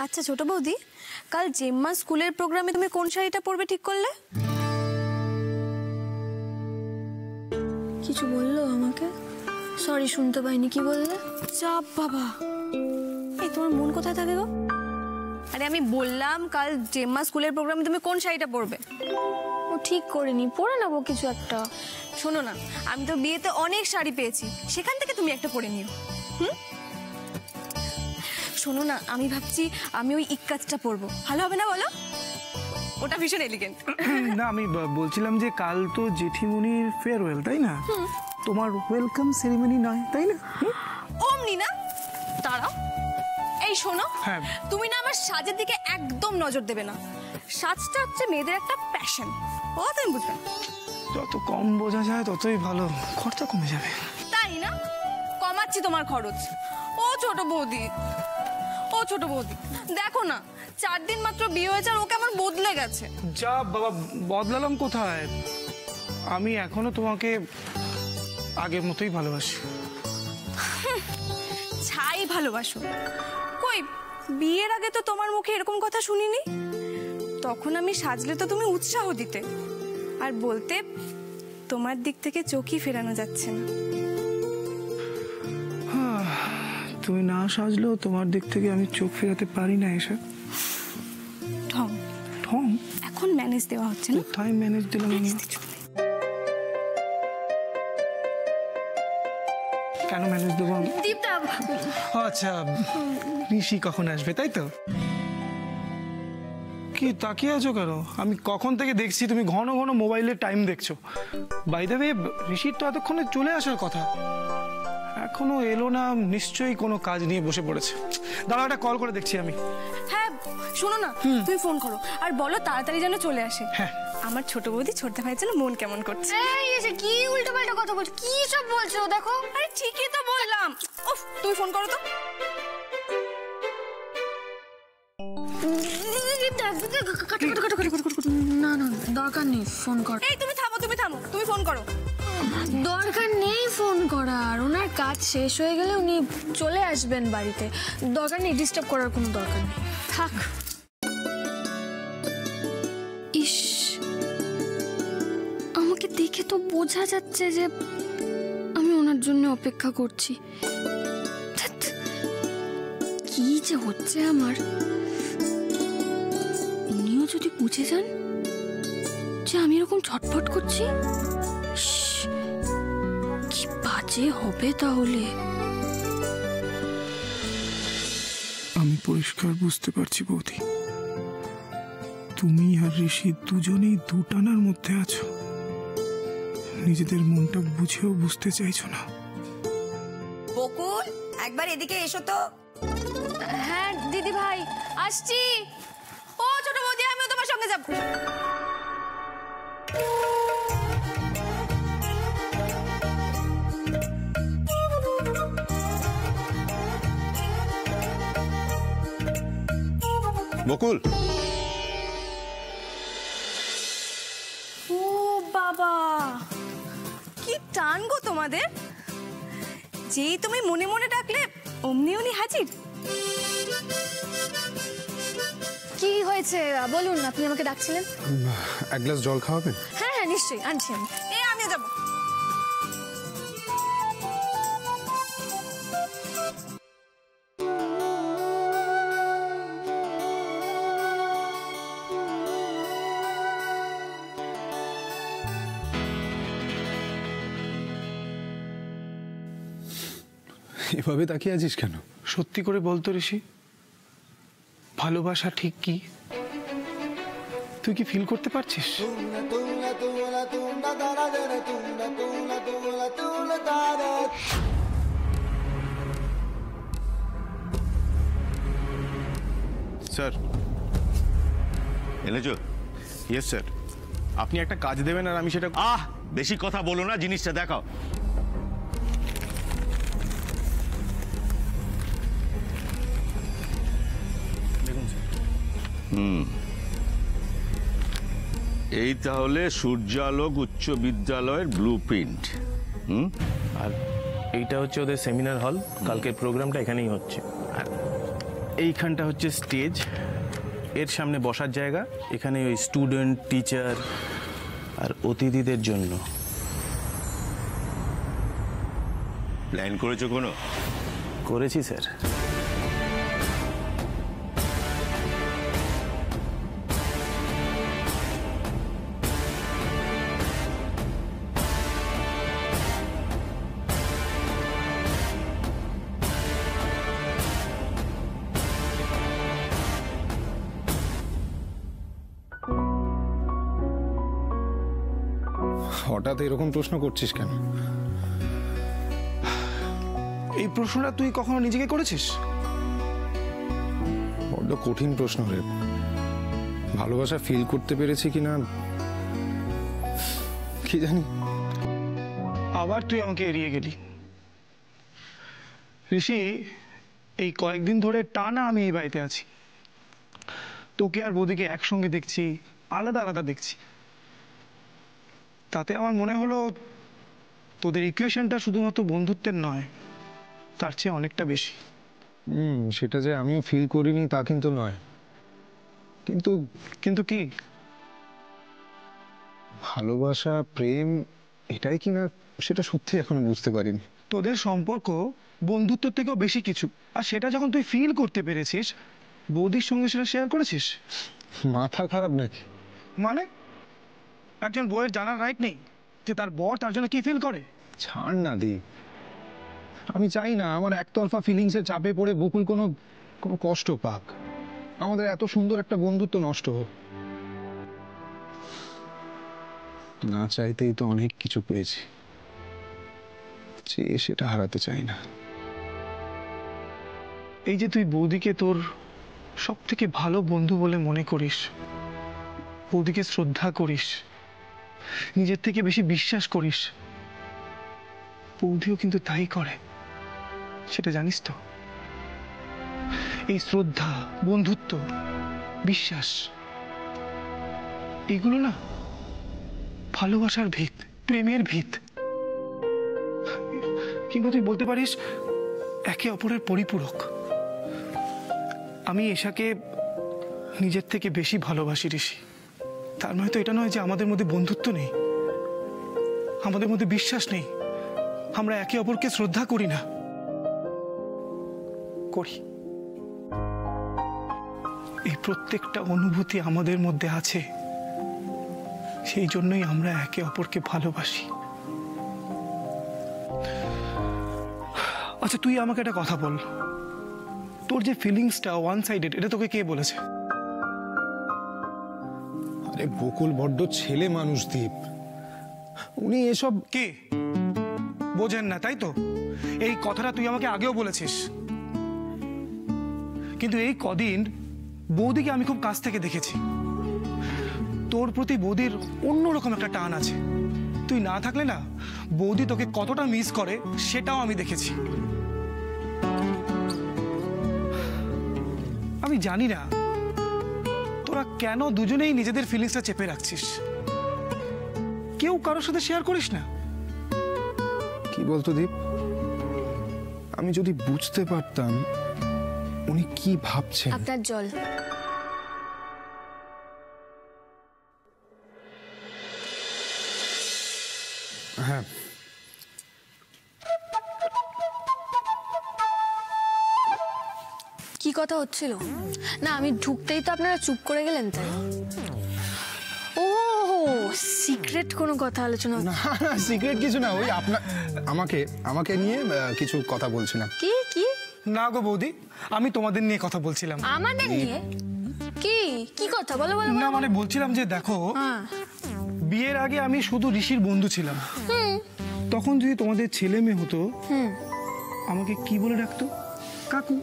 আচ্ছা ছোট বৌদি, কাল জেম্মা স্কুলের প্রোগ্রামে তুমি কোন শাড়িটা পরবে ঠিক করলে? কিছু বললো আমাকে? সরি, শুনতে পাইনি। কি বললে? চাপ বাবা, এই তোমার মন কোথায় থাকে গো? আরে আমি বললাম কাল জেম্মা স্কুলের প্রোগ্রামে তুমি কোন শাড়িটা পরবে। ও ঠিক করিনি, পরে নেবো কিছু একটা। শোনো না, আমি তো বিয়েতে অনেক শাড়ি পেয়েছি, সেখান থেকে তুমি একটা পরে নিও। শোনো না, আমি ভাবছি আমি ওই ইক্কাজটা পরবো, ভালো হবে না বলো? ওটা ভীষণ এলিগেন্ট। না, আমি বলছিলাম যে কাল তো জেঠিমনির ফেয়ারওয়েল, তাই না? তোমার ওয়েলকাম সেরিমনি নয়, তাই না? অমনি না, দাঁড়াও। এই শোনো, তুমি না আমার সাজের দিকে একদম নজর দেবে না। সাজটা হচ্ছে মেয়েদের একটা প্যাশন, ও তুমি বুঝবে। যত কম বোঝা যায় ততই ভালো, খরচা কমে যাবে। তাই না? কমাচ্ছি তোমার খরচ। ও ছোট বৌদি, ও ছোট বৌদি, দেখো না 4 দিন মাত্র বিয়ে হয়েছে আর ও কেমন বদলে গেছে। যা বাবা, বদলালাম কোথায়? আমি এখনো তোমাকে আগের মতোই ভালোবাসি। ছাই ভালোবাসো? কই, বিয়ের আগে তো তোমার মুখে এরকম কথা শুনিনি। তখন আমি সাজলে তো তুমি উৎসাহ দিতে আর বলতে তোমার দিক থেকে চোখই ফেরানো যাচ্ছে না। তুমি না সাজলেও তোমার দিক থেকে আমি চোখ ফেরাতে পারি না। এসে ঢং ঢং এখন ম্যানেজ দেওয়া হচ্ছে না। কোথায় ম্যানেজ দিলাম? কেন ম্যানেজ দেবো? আচ্ছা, ঋষি কখন আসবে তাই তো? কি তাকিয়ে আছো কেন? আমি কখন থেকে দেখছি তুমি ঘন ঘন মোবাইলে টাইম দেখছো। বাই দ্য ওয়ে, ঋষির তো এতক্ষণে চলে আসার কথা, এখনো এলো না। নিশ্চয়ই কোনো কাজ নিয়ে বসে পড়েছে। দাঁড়া, একটা কল করে দেখছি আমি। হ্যাঁ শোনো না, তুমি ফোন করো আর বলো তাড়াতাড়ি যেন চলে আসে। হ্যাঁ, আমার ছোট বৌদি ছোটদা ভাইয়ের জন্য মন কেমন করছে। এই এসে কি উল্টোপাল্টা কথা বলছো? কি সব বলছো দেখো? আরে ঠিকই তো বললাম। উফ, তুমি ফোন করো তো। না না, দরকার নেই ফোন কর। এই তুমি থামো, তুমি থামো, তুমি ফোন করো। দরকার নেই ফোন করার, ওনার কাজ শেষ হয়ে গেলে উনি চলে আসবেন বাড়িতে। দরকার নেই, ডিস্টার্ব করার কোনো দরকার নেই, থাক। ইস, আমাকে দেখে তো বোঝা যাচ্ছে যে আমি ওনার জন্য অপেক্ষা করছি। কি যে হচ্ছে আমার, উনিও যদি বুঝে যান যে আমি এরকম ছটফট করছি, কি বাজে হবে তাহলে। আমি পরিষ্কার বুঝতে পারছি বৌদি, তুমি আর ঋষি দুজনেই দুটানার মধ্যে আছো। নিজেদের মনটা বুঝেও বুঝতে চাইছো না। বকুল, একবার এদিকে এসো তো। হ্যাঁ দিদি ভাই, আসছি। ও ছোট বৌদি, আমিও তোমার সঙ্গে যাব। বকুল, ও বাবা, কি টান গো তোমাদের। যেই তুমি মনে মনে ডাকলে অমনি উনি হাজির। কি হয়েছে বলুন, আপনি আমাকে ডাকছিলেন? এক গ্লাস জল খাওয়াবেন? হ্যাঁ হ্যাঁ নিশ্চয়ই, আনছি আমি। আমিও যাবো। এভাবে তাকিয়ে আছিস কেন? সত্যি করে বলতো ঋষি, ভালোবাসা ঠিক কি? তুই কি ফিল করতে পারছিস? স্যার, এনেছো? Yes sir. আপনি একটা কাজ দেবেন আর আমি সেটা। বেশি কথা বলো না, জিনিসটা দেখাও। এই তাহলে সূর্যালোক উচ্চ বিদ্যালয়ের ব্লু প্রিন্ট। আর এইটা হচ্ছে ওদের সেমিনার হল, কালকের প্রোগ্রামটা এখানেই হচ্ছে। আর এইখানটা হচ্ছে স্টেজ, এর সামনে বসার জায়গা, এখানে ওই স্টুডেন্ট, টিচার আর অতিথিদের জন্য। প্ল্যান করেছো কোনো? করেছি স্যার। হঠাৎ এরকম প্রশ্ন করছিস কেন? এই প্রশ্নটা তুই কখনো নিজেকে করেছিস? বড্ড কঠিন প্রশ্ন রে। ভালোবাসা ফিল করতে পেরেছি কিনা কি জানি। আবার তুই আমাকে এড়িয়ে গেলি। ঋষি, এই কয়েকদিন ধরে টানা আমি এই বাড়িতে আছি, তোকে আর বৌদিকে একসঙ্গে দেখছি, আলাদা আলাদা দেখছি। তাতে আমার মনে হলো তোদের ইকুয়েশনটা শুধুমাত্র বন্ধুত্বের নয়, তার চেয়ে অনেকটা বেশি। সেটা যে আমিও ফিল করিনি তা কিন্তু নয়, কিন্তু কিন্তু কি? ভালোবাসা, প্রেম এটাই কিনা সেটা সত্যি এখনো বুঝতে পারিনি। তোদের সম্পর্ক বন্ধুত্বের থেকেও বেশি কিছু, আর সেটা যখন তুই ফিল করতে পেরেছিস, বৌদির সঙ্গে সেটা শেয়ার করেছিস। মাথা খারাপ নাকি? মানে একজন বউয়ের জানার রাইট নেই যে তার বর তার জন্য কি ফিল করে? ছাড় না দি, আমি চাই না আমার একতরফা ফিলিংসের চাপে পড়ে বকুল কোনো কোনো কষ্ট পাক, আমাদের এত সুন্দর একটা বন্ধুত্ব নষ্ট হোক। না চাইতেই তো অনেক কিছু পেয়েছি, চেয়ে সেটা হারাতে চাই না। এই যে তুই বৌদিকে তোর সব থেকে ভালো বন্ধু বলে মনে করিস, বৌদিকে শ্রদ্ধা করিস, নিজের থেকে বেশি বিশ্বাস করিস, বৌদিও কিন্তু তাই করে, সেটা জানিস তো? এই শ্রদ্ধা, বন্ধুত্ব, বিশ্বাস, এগুলো না ভালোবাসার ভিত, প্রেমের ভিত, কিংবা তুই বলতে পারিস একে অপরের পরিপূরক। আমি এশাকে নিজের থেকে বেশি ভালোবাসি ঋষি, তার মানে তো এটা নয় যে আমাদের মধ্যে বন্ধুত্ব নেই, আমাদের মধ্যে বিশ্বাস নেই, আমরা একে অপরকে শ্রদ্ধা করি না। করি। এই প্রত্যেকটা অনুভূতি আমাদের মধ্যে আছে, সেই জন্যই আমরা একে অপরকে ভালোবাসি। আচ্ছা, তুই আমাকে একটা কথা বল, তোর যে ফিলিংসটা ওয়ান সাইডেড, এটা তোকে কে বলেছে? আরে বকুল বড্ড ছেলে মানুষ দীপ, উনি এসব কি বোঝেন না, তাই তো? এই কথাটা তুই আমাকে আগেও বলেছিস, কিন্তু এই কদিন বৌদিকে আমি খুব কাছ থেকে দেখেছি। তোর প্রতি বৌদির অন্যরকম একটা টান আছে। তুই না থাকলে না বৌদি তোকে কতটা মিস করে সেটাও আমি দেখেছি। আমি জানি না তোরা কেন দুজনেই নিজেদের ফিলিংসটা চেপে রাখছিস, কেউ কারোর সাথে শেয়ার করিস না। কি বলতো দীপ, আমি যদি বুঝতে পারতাম উনি কি ভাবছেন। আপনার জল। হ্যাঁ, কি কথা হচ্ছিল? না, আমি ঢুকতেই তো আপনারা চুপ করে গেলেন, তাই? ও সিক্রেট কোনো কথা আলোচনা? না না, সিক্রেট কিছু না, ওই আমাকে নিয়ে কিছু কথা বলছিলাম। কি কি? না গো বৌদি, আমি তোমাদের নিয়ে কথা বলছিলাম। আমাদের নিয়ে? কি কি কথা বলো বলো? না মানে বলছিলাম যে দেখো, হ্যাঁ। বিয়ের আগে আমি শুধু ঋষির বন্ধু ছিলাম। তখন যদি তোমাদের ছেলে মেয়ে হতো, আমাকে কি বলে ডাকতো? কাকু।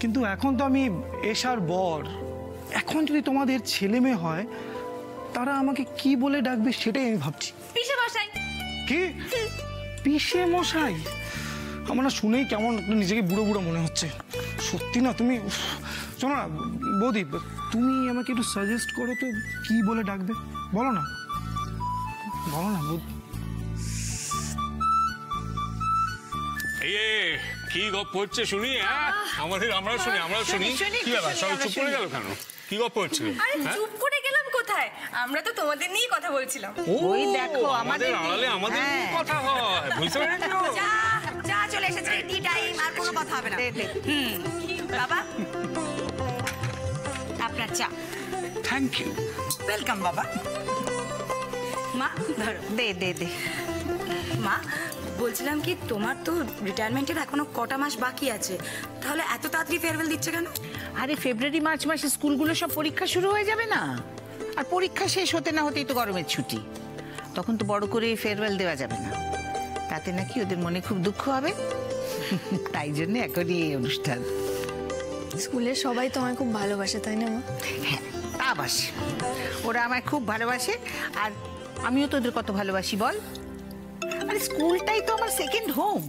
কিন্তু এখন তো আমি এশার বর, এখন যদি তোমাদের ছেলে মেয়ে হয়, তারা আমাকে কি বলে ডাকবে সেটাই আমি ভাবছি। পিসে মশাই। কি পিসে মশাই? আমার না শুনেই কেমন নিজেকে বুড়ো বুড়ো মনে হচ্ছে। সত্যি না, তুমি শোনো না বৌদি, তুমি আমাকে একটু সাজেস্ট করো তো, কি বলে ডাকবে? বলো না, বলো না বৌদি। কি গপ্প হচ্ছে শুনি? হ্যাঁ, আমরা শুনি। কি ব্যাপার, সবাই চুপ করে গেল কেন? কি গপ্প হচ্ছে? আরে চুপ করে গেলাম কোথায়? আমরা তো তোমাদের নিয়েই কথা বলছিলাম। ওই দেখো আমাদের আড়ালে আমাদের কথা হয়, বুঝতে পেরেছো? যা যা, চলে এসেছে টি টাইম, আর কোনো কথা হবে না। বাবা, আপনার চা। Thank you. ওয়েলকাম বাবা। মা ধরো। দে দে দে। মা বলছিলাম কি, তোমার তো রিটায়ারমেন্টের এখনো কটা মাস বাকি আছে, তাহলে এত তাড়াতাড়ি ফেয়ারওয়েল দিচ্ছে কেন? আরে ফেব্রুয়ারি মার্চ মাসে স্কুলগুলো সব পরীক্ষা শুরু হয়ে যাবে না? আর পরীক্ষা শেষ হতে না হতেই তো গরমের ছুটি, তখন তো বড় করে ফেয়ারওয়েল দেওয়া যাবে না, তাতে নাকি ওদের মনে খুব দুঃখ হবে। তাই জন্য এখনই এই অনুষ্ঠান। স্কুলের সবাই তোমায় খুব ভালোবাসে, তাই না মা? হ্যাঁ, তা বাসে, ওরা আমায় খুব ভালোবাসে, আর আমিও তোদের কত ভালোবাসি বল। আরে স্কুলটাই তো আমার সেকেন্ড হোম।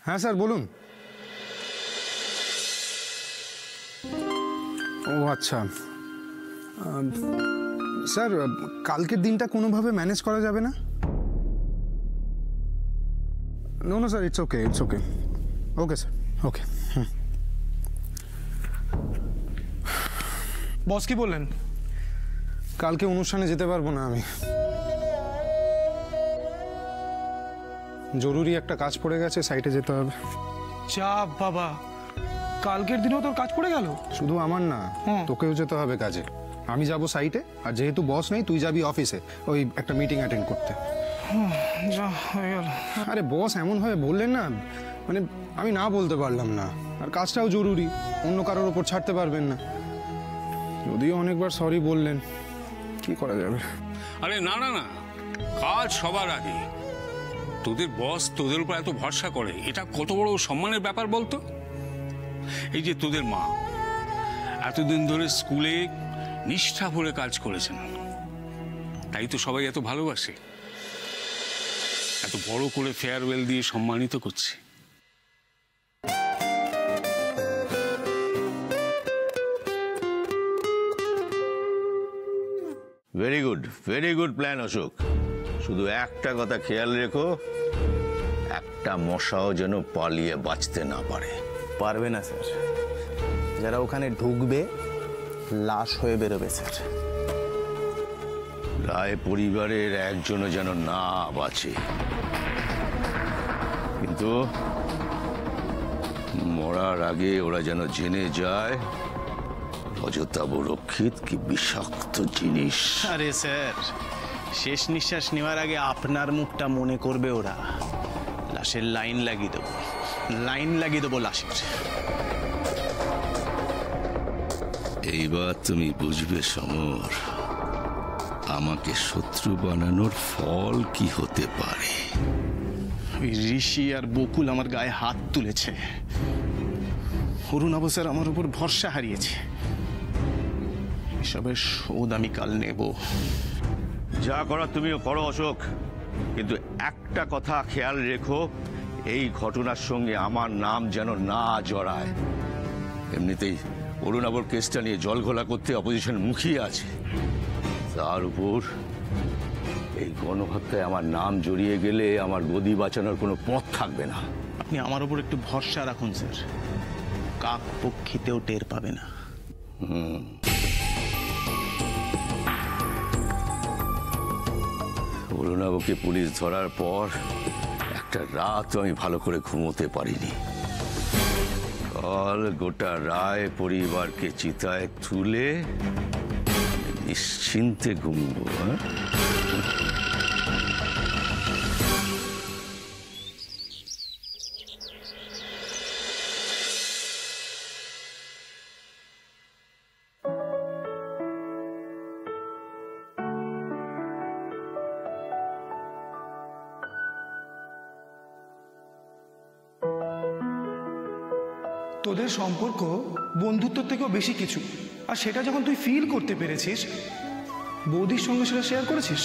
হ্যাঁ স্যার বলুন। ও আচ্ছা স্যার, কালকের দিনটা কোনোভাবে ম্যানেজ করা যাবে না? No no sir, it's okay okay sir, okay. Boss কি বললেন? কালকে অনুষ্ঠানে যেতে পারবো না আমি, জরুরি একটা কাজ পড়ে গেছে, সাইটে যেতে হবে। চাপ বাবা, কালকের দিনেও তোর কাজ পড়ে গেল? শুধু আমার না, তোকেও যেতে হবে কাজে। আমি যাব সাইটে, আর যেহেতু বস নেই তুই যাবি অফিসে ওই একটা মিটিং অ্যাটেন্ড করতে। যা হয়ে গেল। আরে বস এমনভাবে বললেন না, মানে আমি না বলতে পারলাম না, আর কাজটাও জরুরি, অন্য কারোর ওপর ছাড়তে পারবেন না। যদিও অনেকবার সরি বললেন, কি করা যাবে। আরে না না না, কাজ সবার আগে। তোদের বস তোদের উপর এত ভরসা করে, এটা কত বড় সম্মানের ব্যাপার বলতো। এই যে তোদের মা এতদিন ধরে স্কুলে নিষ্ঠা ভরে কাজ করেছেন, তাই তো সবাই এত ভালোবাসে, এত বড় করে ফেয়ারওয়েল দিয়ে সম্মানিত করছে। Very good plan Ashok. শুধু একটা কথা খেয়াল রেখো, একটা মশাও যেন পালিয়ে বাঁচতে না পারে। পারবে না স্যার, যারা ওখানে ঢুকবে লাশ হয়ে বেরোবে স্যার। রায় পরিবারের একজনও যেন না বাঁচে, কিন্তু মরার আগে ওরা যেন জেনে যায় অযথাব রক্ষিত কি বিষাক্ত জিনিস। আরে স্যার, শেষ নিঃশ্বাস নেওয়ার আগে আপনার মুখটা মনে করবে ওরা। লাশের লাইন লাগিয়ে দেবো লাশের। এইবার তুমি বুঝবে সমর, আমাকে শত্রু বানানোর ফল কি হতে পারে। ওই ঋষি আর বকুল আমার গায়ে হাত তুলেছে, অরুণাভ স্যার আমার উপর ভরসা হারিয়েছে, এসবের শোধ আমি কাল নেব। যা করার তুমিও করো অশোক, কিন্তু একটা কথা খেয়াল রেখো, এই ঘটনার সঙ্গে আমার নাম যেন না জড়ায়। এমনিতেই অরুণাবর কেসটা নিয়ে জলঘোলা করতে অপোজিশন মুখিয়ে আছে, তার উপর এই গণহত্যায় আমার নাম জড়িয়ে গেলে আমার গদি বাঁচানোর কোনো পথ থাকবে না। আপনি আমার উপর একটু ভরসা রাখুন স্যার, কাক পক্ষীতেও টের পাবে না। অরুণাবকে পুলিশ ধরার পর একটা রাত আমি ভালো করে ঘুমোতে পারিনি। কাল গোটা রায় পরিবারকে চিতায় তুলে নিশ্চিন্তে ঘুমবো। তোদের সম্পর্ক বন্ধুত্ব থেকেও বেশি কিছু, আর সেটা যখন তুই ফিল করতে পেরেছিস, বৌদির সঙ্গে সেটা শেয়ার করেছিস।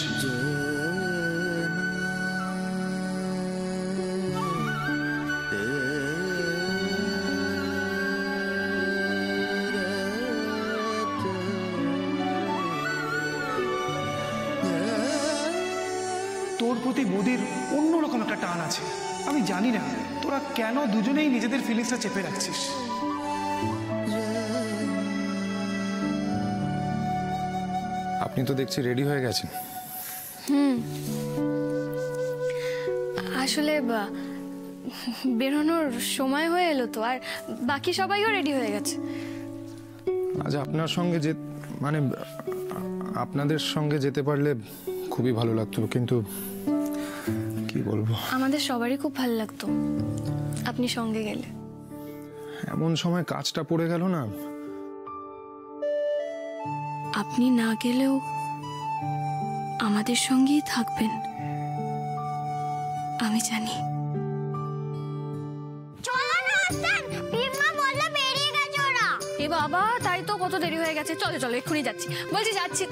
তোর প্রতি বৌদির অন্যরকম একটা টান আছে, আমি জানি না তোরা কেন দুজনেই নিজেদের ফিলিংসটা চেপে রাখছিস। আপনি তো দেখছি রেডি হয়ে গেছেন। আসলে বেরোনোর সময় হয়ে এলো তো, আর বাকি সবাইও রেডি হয়ে গেছে। আজ আপনার সঙ্গে মানে আপনাদের সঙ্গে যেতে পারলে খুবই ভালো লাগতো, কিন্তু কি বলবো, আমাদের সবারই খুব ভালো লাগতো আপনি সঙ্গে গেলে। এমন সময় কাজটা পড়ে গেল না। আপনি না গেলেও আমাদের সঙ্গেই থাকবেন আমি জানি। এ বাবা, তাই তো, কত দেরি হয়ে গেছে। চলো চলো, এক্ষুনি যাচ্ছি, বলছি যাচ্ছি।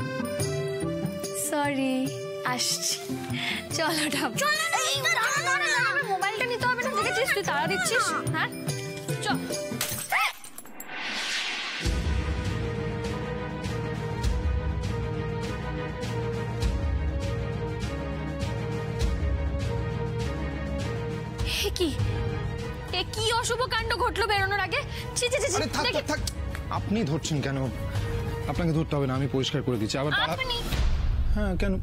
সরি, আসছি। চলো মোবাইলটা নিতে হবে না, দেখেছিস তুই তাড়া দিচ্ছিস। হ্যাঁ চল। কি অশুভ কাণ্ড ঘটলো বেরোনোর আগে। আপনি ধরছেন কেন? আপনাকে ধরতে হবে না, আমি পরিষ্কার করে দিচ্ছি। আবার হ্যাঁ, কেন?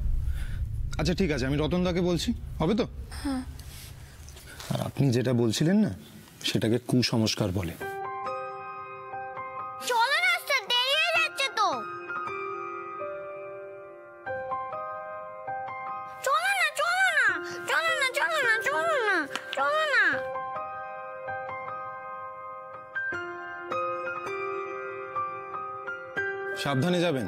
আচ্ছা ঠিক আছে, আমি রতনদাকে বলছি, হবে তো? হ্যাঁ। আর আপনি যেটা বলছিলেন না, সেটাকে কুসংস্কার বলে। চলো না, দেরি হয়ে যাচ্ছে তো। চলো না চলো না চলো না চলো না চলো না চলো না। সাবধানে যাবেন।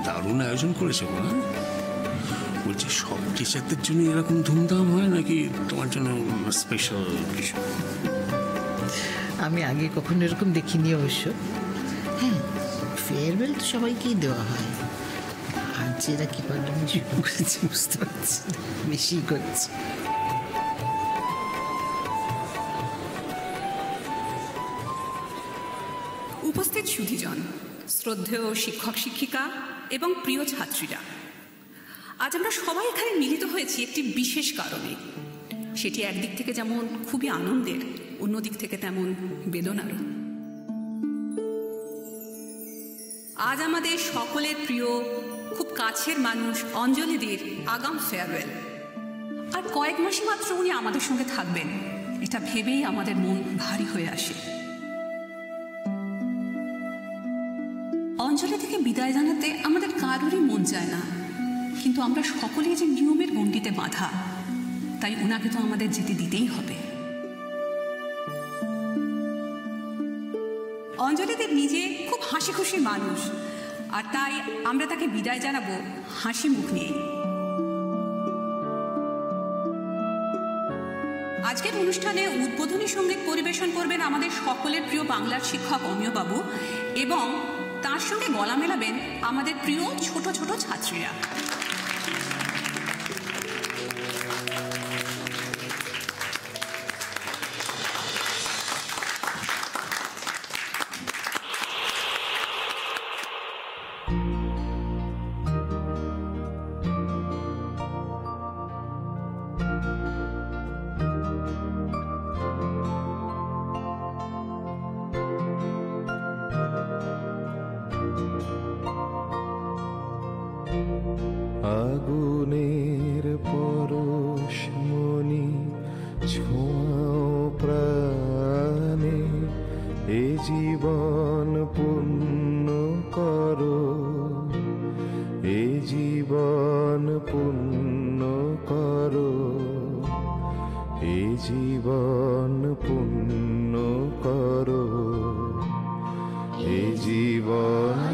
দারুণ আয়োজন করেছে না? বলছি সব টিচারদের জন্য এরকম ধুমধাম হয় নাকি তোমার জন্য স্পেশাল কিছু? আমি আগে কখনো এরকম দেখিনি অবশ্য। হ্যাঁ, ফেয়ারওয়েল তো সবাইকেই দেওয়া হয়। আজ এরা কি পারলাম করেছে বুঝতে পারছি, বেশি করছে। উপস্থিত সুধীজন, শ্রদ্ধেয় শিক্ষক শিক্ষিকা এবং প্রিয় ছাত্রীরা, আজ আমরা সবাই এখানে মিলিত হয়েছি একটি বিশেষ কারণে। সেটি একদিক থেকে যেমন খুবই আনন্দের, অন্যদিক থেকে তেমন বেদনারও। আজ আমাদের সকলের প্রিয়, খুব কাছের মানুষ অঞ্জলিদির আগাম ফেয়ারওয়েল। আর কয়েক মাসই মাত্র উনি আমাদের সঙ্গে থাকবেন, এটা ভেবেই আমাদের মন ভারী হয়ে আসে। অঞ্জলি থেকে বিদায় জানাতে আমাদের কারোরই মন চায় না, কিন্তু আমরা সকলেই যে নিয়মের গণ্ডিতে বাঁধা, তাই ওনাকে তো আমাদের যেতে দিতেই হবে। অঞ্জলিদের নিজে খুব হাসি খুশি মানুষ, আর তাই আমরা তাকে বিদায় জানাবো হাসি মুখ নিয়ে। আজকের অনুষ্ঠানে উদ্বোধনী সঙ্গীত পরিবেশন করবেন আমাদের সকলের প্রিয় বাংলার শিক্ষক অমিয়বাবু, এবং তার সঙ্গে গলা মেলাবেন আমাদের প্রিয় ছোট ছোট ছাত্রীরা। আগুনের পরশমণি ছোঁয়াও প্রাণে, এ জীবন পূর্ণ করো, এ জীবন পূর্ণ করো, এ জীবন পূর্ণ করো, এ জীবন